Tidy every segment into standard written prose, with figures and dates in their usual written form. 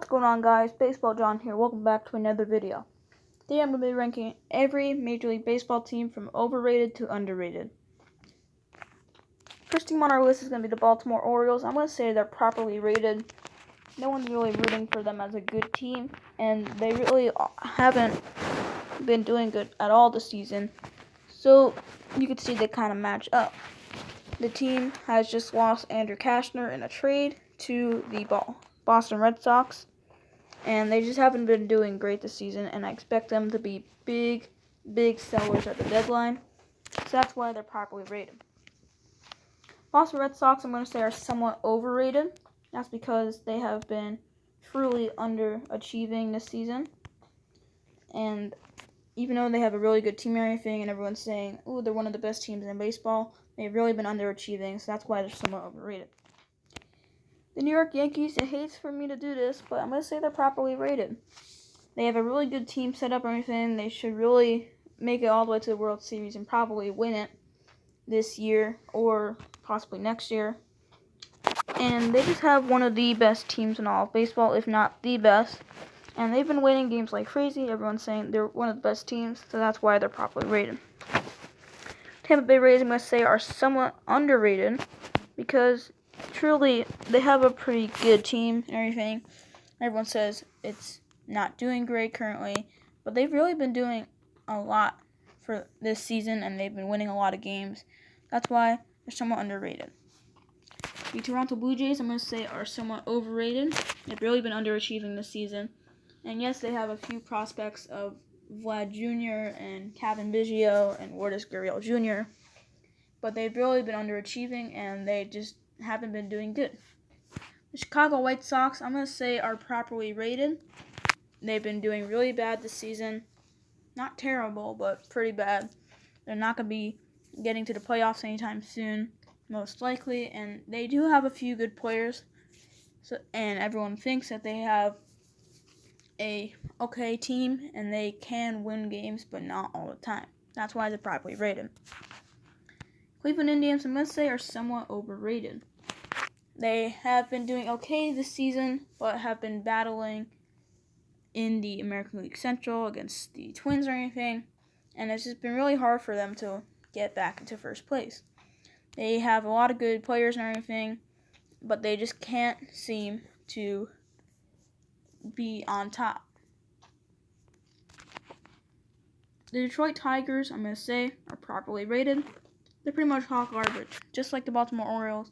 What's going on, guys? Baseball John here. Welcome back to another video. Today I'm going to be ranking every Major League Baseball team from overrated to underrated. First team on our list is going to be the Baltimore Orioles. I'm going to say they're properly rated. No one's really rooting for them as a good team, and they really haven't been doing good at all this season. So you can see they kind of match up. The team has just lost Andrew Cashner in a trade to the Boston Red Sox, and they just haven't been doing great this season, and I expect them to be big sellers at the deadline, so that's why they're properly rated. Boston Red Sox, I'm going to say, are somewhat overrated. That's because they have been truly underachieving this season, and even though they have a really good team and everything, and everyone's saying, oh, they're one of the best teams in baseball, they've really been underachieving, so that's why they're somewhat overrated. The New York Yankees, it hates for me to do this, but I'm going to say they're properly rated. They have a really good team set up and everything. They should really make it all the way to the World Series and probably win it this year or possibly next year. And they just have one of the best teams in all of baseball, if not the best. And they've been winning games like crazy. Everyone's saying they're one of the best teams, so that's why they're properly rated. Tampa Bay Rays, I'm going to say, are somewhat underrated because truly they have a pretty good team and everything. Everyone says it's not doing great currently, but they've really been doing a lot for this season, and they've been winning a lot of games. That's why they're somewhat underrated. The Toronto Blue Jays, I'm going to say, are somewhat overrated. They've really been underachieving this season. And yes, they have a few prospects of Vlad Jr. and Kevin Biggio and Lourdes Gurriel Jr., but they've really been underachieving, and they just haven't been doing good. The Chicago White Sox, I'm going to say, are properly rated. They've been doing really bad this season. Not terrible, but pretty bad. They're not going to be getting to the playoffs anytime soon, most likely, and they do have a few good players, and everyone thinks that they have a okay team, and they can win games, but not all the time. That's why they're properly rated. Cleveland Indians, I'm going to say, are somewhat overrated. They have been doing okay this season, but have been battling in the American League Central against the Twins or anything, and it's just been really hard for them to get back into first place. They have a lot of good players and everything, but they just can't seem to be on top. The Detroit Tigers, I'm going to say, are properly rated. They're pretty much hot garbage, just like the Baltimore Orioles.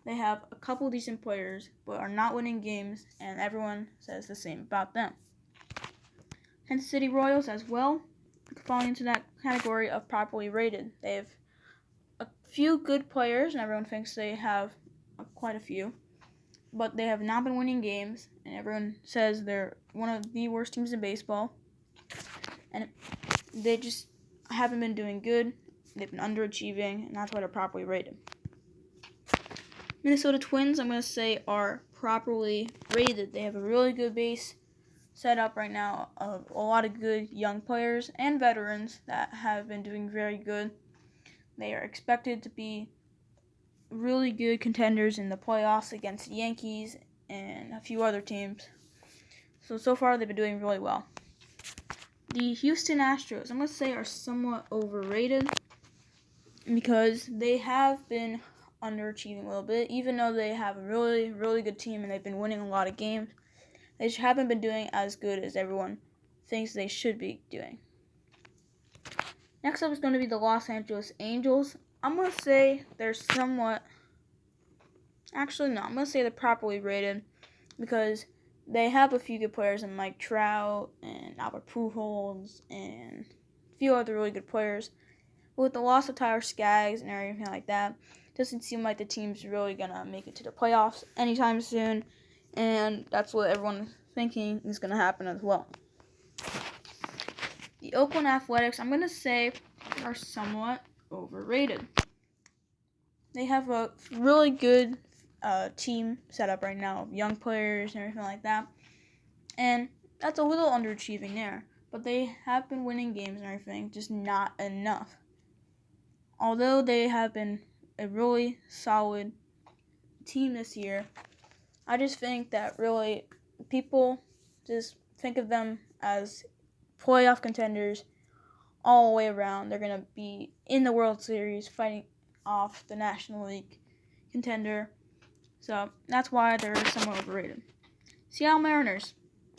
They have a couple decent players, but are not winning games, and everyone says the same about them. Kansas City Royals as well, falling into that category of properly rated. They have a few good players, and everyone thinks they have quite a few, but they have not been winning games, and everyone says they're one of the worst teams in baseball, and they just haven't been doing good. They've been underachieving, and that's why they're properly rated. Minnesota Twins, I'm going to say, are properly rated. They have a really good base set up right now of a lot of good young players and veterans that have been doing very good. They are expected to be really good contenders in the playoffs against the Yankees and a few other teams. So far they've been doing really well. The Houston Astros, I'm going to say, are somewhat overrated because they have been underachieving a little bit, even though they have a really good team and they've been winning a lot of games. They just haven't been doing as good as everyone thinks they should be doing. Next up is going to be the Los Angeles Angels. I'm going to say they're somewhat... Actually, no. I'm going to say they're properly rated because they have a few good players in Mike Trout and Albert Pujols and a few other really good players. But with the loss of Tyler Skaggs and everything like that, it doesn't seem like the team's really going to make it to the playoffs anytime soon. And that's what everyone's thinking is going to happen as well. The Oakland Athletics, I'm going to say, are somewhat overrated. They have a really good team set up right now of young players and everything like that. And that's a little underachieving there. But they have been winning games and everything, just not enough. Although they have been a really solid team this year, I just think that really people just think of them as playoff contenders all the way around. They're going to be in the World Series fighting off the National League contender. So that's why they're somewhat overrated. Seattle Mariners,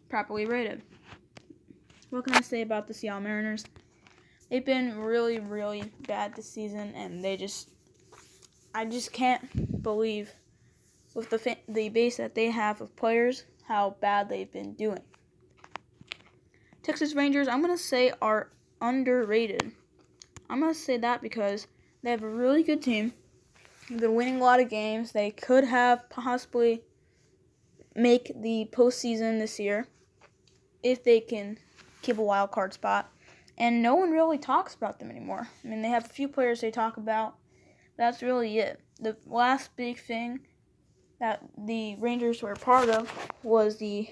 properly rated. What can I say about the Seattle Mariners? They've been really, really bad this season, and I just can't believe with the base that they have of players how bad they've been doing. Texas Rangers, I'm going to say, are underrated. I'm going to say that because they have a really good team. They've been winning a lot of games. They could have possibly make the postseason this year if they can keep a wild card spot. And no one really talks about them anymore. I mean, they have a few players they talk about. That's really it. The last big thing that the Rangers were a part of was the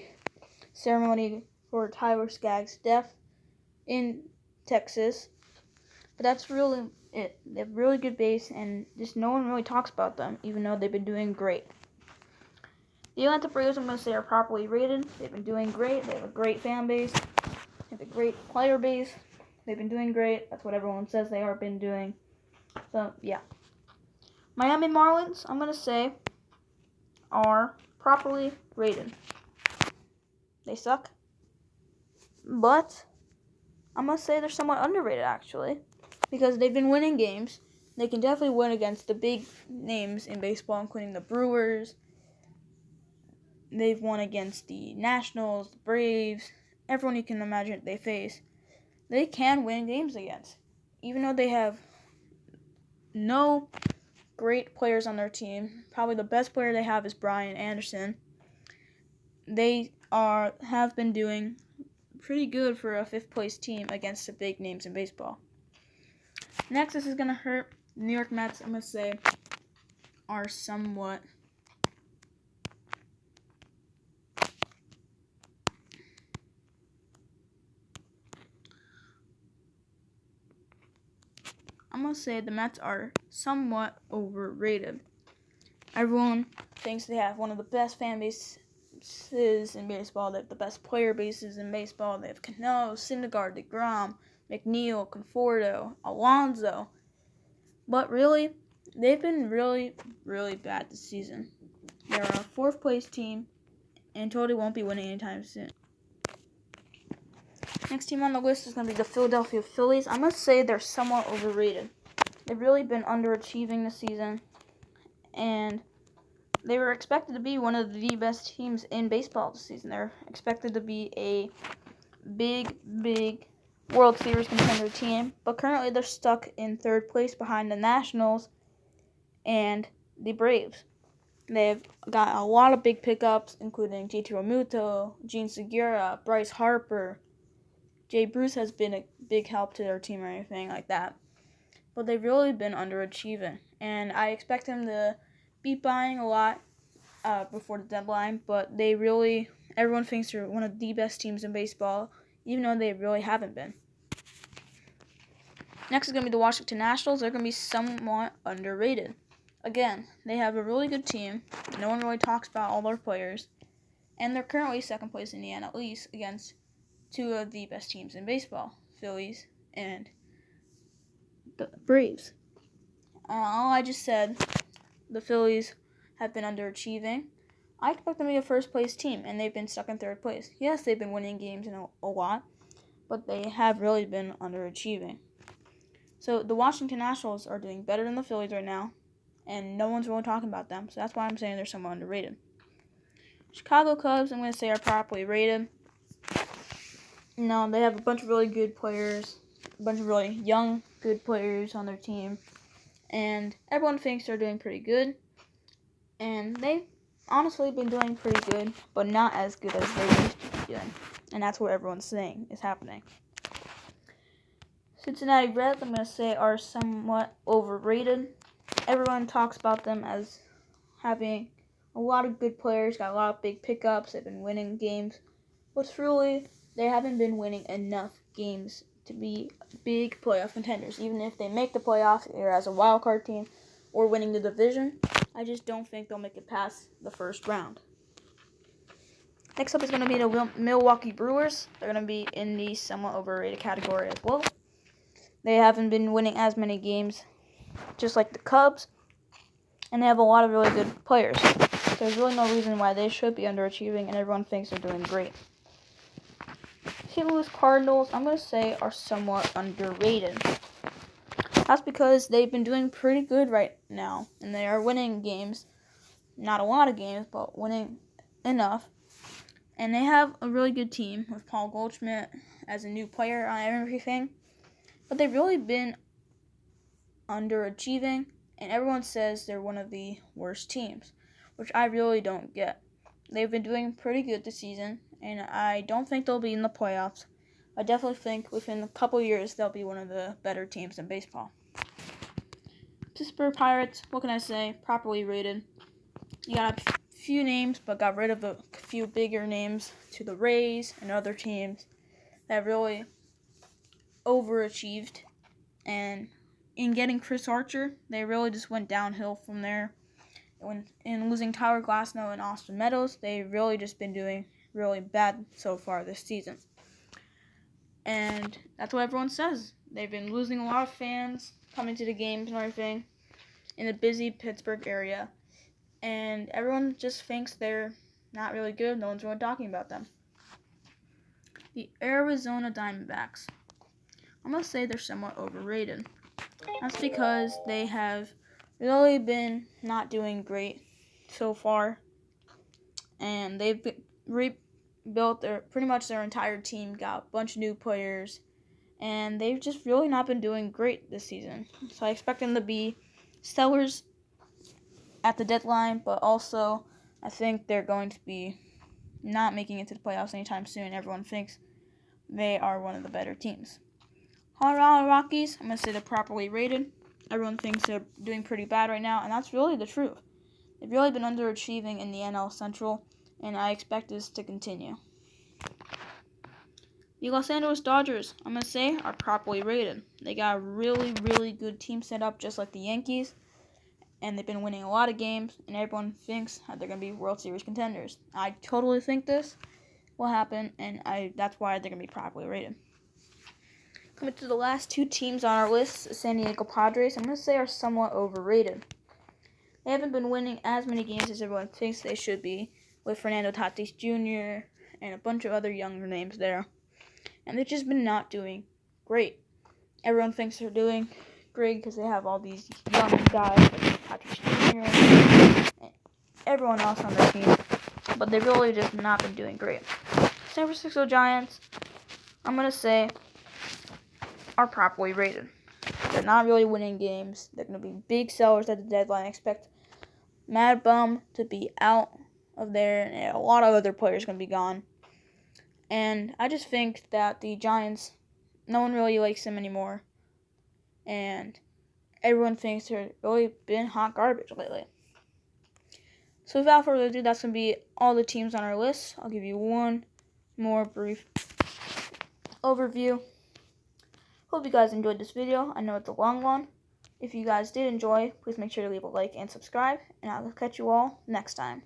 ceremony for Tyler Skaggs' death in Texas. But that's really it. They have really good base, and just no one really talks about them, even though they've been doing great. The Atlanta Braves, I'm going to say, are properly rated. They've been doing great. They have a great fan base. They have a great player base. They've been doing great. That's what everyone says they have been doing. So, yeah. Miami Marlins, I'm going to say, are properly rated. They suck. But I'm going to say they're somewhat underrated, actually. Because they've been winning games. They can definitely win against the big names in baseball, including the Brewers. They've won against the Nationals, the Braves, everyone you can imagine they face. They can win games against. Even though they have no great players on their team, probably the best player they have is Brian Anderson. They have been doing pretty good for a fifth-place team against the big names in baseball. Next, this is going to hurt. The New York Mets, I'm going to say, are somewhat the Mets are somewhat overrated. Everyone thinks they have one of the best fan bases in baseball. They have the best player bases in baseball. They have Cano, Syndergaard, DeGrom, McNeil, Conforto, Alonso. But really, they've been really, really bad this season. They're a fourth-place team and totally won't be winning anytime soon. Next team on the list is going to be the Philadelphia Phillies. I'm going to say they're somewhat overrated. They've really been underachieving this season, and they were expected to be one of the best teams in baseball this season. They're expected to be a big, big World Series contender team, but currently they're stuck in third place behind the Nationals and the Braves. They've got a lot of big pickups, including JT Realmuto, Gene Segura, Bryce Harper. Jay Bruce has been a big help to their team or anything like that. But they've really been underachieving. And I expect them to be buying a lot before the deadline. But everyone thinks they're one of the best teams in baseball, even though they really haven't been. Next is going to be the Washington Nationals. They're going to be somewhat underrated. Again, they have a really good team. No one really talks about all their players. And they're currently second place in the NL East against two of the best teams in baseball, Phillies and the Braves. All I just said, the Phillies have been underachieving. I expect them to be a first-place team, and they've been stuck in third place. Yes, they've been winning games a lot, but they have really been underachieving. So the Washington Nationals are doing better than the Phillies right now, and no one's really talking about them, so that's why I'm saying they're somewhat underrated. Chicago Cubs, I'm going to say, are properly rated. No, they have a bunch of really good players, a bunch of really young, good players on their team, and everyone thinks they're doing pretty good, and they've honestly been doing pretty good, but not as good as they used to be doing, and that's what everyone's saying is happening. Cincinnati Reds, I'm going to say, are somewhat overrated. Everyone talks about them as having a lot of good players, got a lot of big pickups, they've been winning games, but truly, they haven't been winning enough games to be big playoff contenders. Even if they make the playoffs, either as a wild card team or winning the division, I just don't think they'll make it past the first round. Next up is going to be the Milwaukee Brewers. They're going to be in the somewhat overrated category as well. They haven't been winning as many games, just like the Cubs, and they have a lot of really good players. There's really no reason why they should be underachieving, and everyone thinks they're doing great. St. Louis Cardinals, I'm going to say, are somewhat underrated. That's because they've been doing pretty good right now, and they are winning games. Not a lot of games, but winning enough. And they have a really good team with Paul Goldschmidt as a new player on everything. But they've really been underachieving, and everyone says they're one of the worst teams, which I really don't get. They've been doing pretty good this season, and I don't think they'll be in the playoffs. I definitely think within a couple years they'll be one of the better teams in baseball. Pittsburgh Pirates, what can I say? Properly rated. You got a few names, but got rid of a few bigger names to the Rays and other teams that really overachieved. And in getting Chris Archer, they really just went downhill from there. In losing Tyler Glasnow and Austin Meadows, they've really just been doing really bad so far this season. And that's what everyone says. They've been losing a lot of fans coming to the games and everything in the busy Pittsburgh area. And everyone just thinks they're not really good. No one's really talking about them. The Arizona Diamondbacks. I'm going to say they're somewhat overrated. That's because they have really been not doing great so far. And they've rebuilt pretty much their entire team, got a bunch of new players. And they've just really not been doing great this season. So I expect them to be sellers at the deadline, but also I think they're going to be not making it to the playoffs anytime soon. Everyone thinks they are one of the better teams. Colorado Rockies, I'm going to say they're properly rated. Everyone thinks they're doing pretty bad right now, and that's really the truth. They've really been underachieving in the NL Central, and I expect this to continue. The Los Angeles Dodgers, I'm going to say, are properly rated. They got a really, really good team set up, just like the Yankees, and they've been winning a lot of games, and everyone thinks that they're going to be World Series contenders. I totally think this will happen, and that's why they're going to be properly rated. Coming to the last two teams on our list, the San Diego Padres, I'm going to say are somewhat overrated. They haven't been winning as many games as everyone thinks they should be, with Fernando Tatis Jr. and a bunch of other younger names there. And they've just been not doing great. Everyone thinks they're doing great because they have all these young guys like Tatis Jr. and everyone else on their team. But they've really just not been doing great. San Francisco Giants, I'm going to say, are properly rated. They're not really winning games. They're going to be big sellers at the deadline. I expect Mad Bum to be out of there, and a lot of other players are going to be gone. And I just think that the Giants, no one really likes them anymore. And everyone thinks they're really been hot garbage lately. So without further ado, that's going to be all the teams on our list. I'll give you one more brief overview. Hope you guys enjoyed this video. I know it's a long one. If you guys did enjoy, please make sure to leave a like and subscribe, and I'll catch you all next time.